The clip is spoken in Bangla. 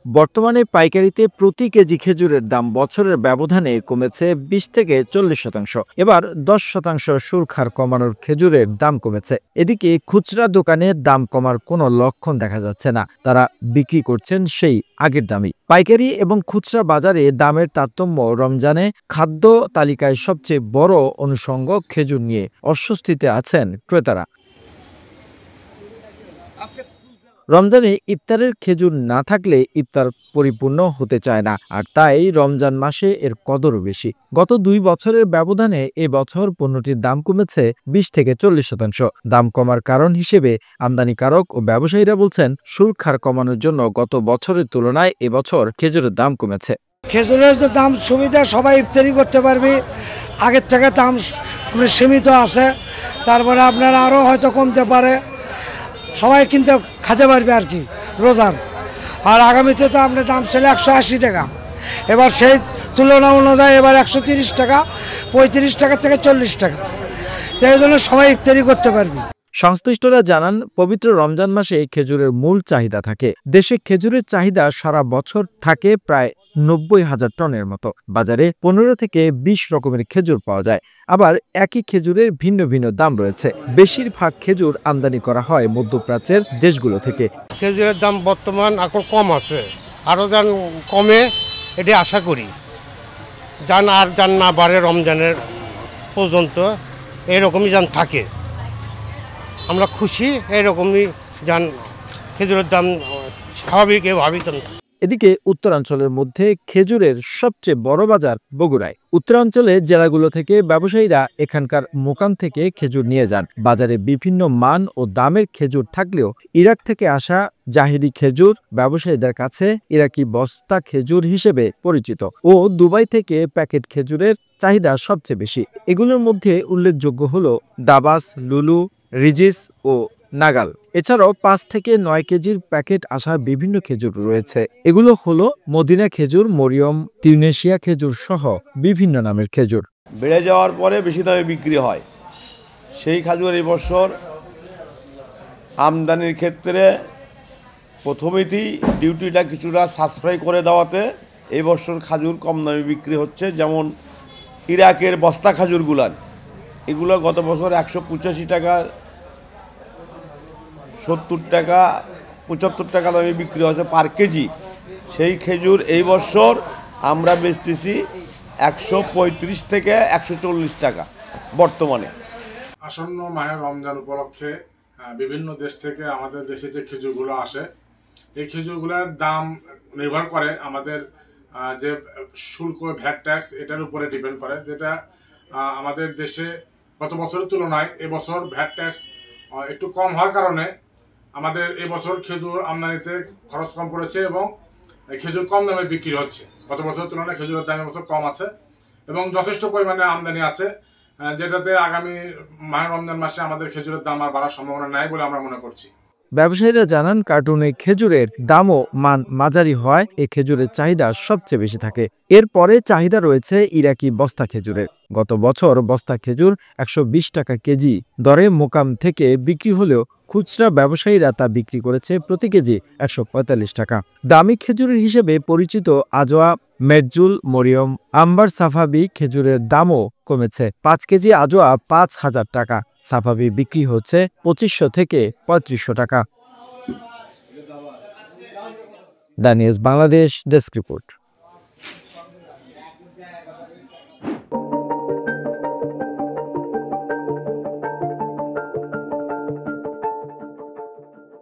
বর্তমানে পাইকারিতে প্রতি কেজি খেজুরের দাম বছরের ব্যবধানে কমেছে ২০ থেকে ৪০%। এবার ১০% শুল্ক হার কমানোর খেজুরের দাম কমেছে। এদিকে খুচরা দোকানে দাম কমার কোনো লক্ষণ দেখা যাচ্ছে না, তারা বিক্রি করছেন সেই আগের দামই। পাইকারি এবং খুচরা বাজারে দামের তারতম্য রমজানে খাদ্য তালিকায় সবচেয়ে বড় অনুষঙ্গ খেজুর নিয়ে অস্বস্তিতে আছেন ক্রেতারা। রমজানে ইফতারের খেজুর না থাকলে ইফতার পরিপূর্ণ হতে চায় না, আর তাই রমজান মাসে এর কদরও বেশি। গত ২ বছরের ব্যবধানে এবছর পণ্যটির দাম কমেছে ২০ থেকে ৪০%। দাম কমার কারণ হিসেবে আমদানিকারক ও ব্যবসায়ীরা বলছেন, শুল্ক হার কমানোর জন্য গত বছরের তুলনায় এবছর খেজুরের দাম কমেছে। খেজুরের যে দাম সুবিধা, সবাই ইফতারি করতে পারবে, আগের থেকে দাম সীমিত আছে। তারপরে আপনারা আরও হয়তো কমতে পারে, সবাই কিনতে খেতে পারবে আর কি রোজার। আর আগামীতে তো আপনার দাম ছিল ১৮০ টাকা, এবার সেই তুলনা অনুযায়ী এবার ১৩০ টাকা, ৩৫ টাকা থেকে ৪০ টাকা। তো এই জন্য সবাই ইফতারি করতে পারবে। সংশ্লিষ্টরা জানান, পবিত্র রমজান মাসে খেজুরের মূল চাহিদা থাকে। দেশে খেজুরের চাহিদা সারা বছর থাকে প্রায় ৯০,০০০ টনের মতো। বাজারে ১৫ থেকে ২০ রকমের খেজুর পাওয়া যায়। আবার একই খেজুরের ভিন্ন ভিন্ন দাম রয়েছে। বেশিরভাগ খেজুর আমদানি করা হয় মধ্যপ্রাচ্যের দেশগুলো থেকে। খেজুরের দাম বর্তমান এখন কম আছে, আরও যান কমে এটি আশা করি। যান না বাড়ে রমজানের পর্যন্ত এরকমই যান থাকে, আমরা খুশি। এরকমই যান খেজুরের দাম স্বাভাবিক এভাবেই। এদিকে উত্তরাঞ্চলের মধ্যে খেজুরের সবচেয়ে বড় বাজার বগুড়ায়। উত্তরাঞ্চলের জেলাগুলো থেকে ব্যবসায়ীরা এখানকার মোকাম থেকে খেজুর নিয়ে যান। বাজারে বিভিন্ন মান ও দামের খেজুর থাকলেও ইরাক থেকে আসা জাহেদি খেজুর ব্যবসায়ীদের কাছে ইরাকি বস্তা খেজুর হিসেবে পরিচিত ও দুবাই থেকে প্যাকেট খেজুরের চাহিদা সবচেয়ে বেশি। এগুলোর মধ্যে উল্লেখযোগ্য হলো দাবাস, লুলু, রিজিস ও নাগাল। এছাড়াও ৫ থেকে ৯ কেজির প্যাকেট আসা বিভিন্ন খেজুর রয়েছে। এগুলো হলো মদিনা খেজুর, মরিয়ম, টিউনেশিয়া খেজুর সহ বিভিন্ন নামের খেজুর। বেড়ে যাওয়ার পরে বেশি দামে বিক্রি হয় সেই খেজুর এই বছর আমদানির ক্ষেত্রে প্রথমেই ডিউটিটা কিছুটা সাশ্রয় করে দেওয়াতে এই বছর খেজুর কম দামে বিক্রি হচ্ছে। যেমন ইরাকের বস্তা খেজুরগুলান, এগুলো গত বছর ১৮৫ টাকা, ৭০ টাকা, ৭৫ টাকা দামে বিক্রি হচ্ছে পার কেজি। সেই খেজুর এই বছর আমরা বেচতেছি ১৩৫ থেকে ১৪০ টাকা বর্তমানে। আসন্ন মাহে রমজান উপলক্ষে বিভিন্ন দেশ থেকে আমাদের দেশে যে খেজুরগুলো আসে, এই খেজুরগুলোর দাম নির্ভর করে আমাদের যে শুল্ক, ভ্যাট ট্যাক্স, এটার উপরে ডিপেন্ড করে। যেটা আমাদের দেশে গত বছরের তুলনায় এবছর ভ্যাট ট্যাক্স একটু কম হওয়ার কারণে আমাদের এবছর খেজুর আমদানিতে খরচ কম পড়েছে এবং খেজুর কম দামে বিক্রি হচ্ছে। গত বছরের তুলনায় খেজুরের দাম এবছর কম আছে এবং যথেষ্ট পরিমাণে আমদানি আছে, যেটাতে আগামী মাহে রমজান মাসে আমাদের খেজুরের দাম আর বাড়ার সম্ভাবনা নাই বলে আমরা মনে করছি। ব্যবসায়ীরা জানান, কার্টুনে খেজুরের দামও মান মাঝারি হয় এই খেজুরের চাহিদা সবচেয়ে বেশি থাকে। এরপরে চাহিদা রয়েছে ইরাকি বস্তা খেজুরের। গত বছর বস্তা খেজুর ১২০ টাকা কেজি দরে মোকাম থেকে বিক্রি হলেও খুচরা ব্যবসায়ীরা তা বিক্রি করেছে প্রতি কেজি ১৪৫ টাকা। দামি খেজুরের হিসেবে পরিচিত আজোয়া, মেরজুল, মরিয়ম, আম্বার সাফাবি খেজুরের দামও কমেছে। ৫ কেজি আজোয়া ৫,০০০ টাকা, সাফাবি বিক্রি হচ্ছে ২৫০০ থেকে ৩৫০০ টাকা। The news Bangladesh desk report.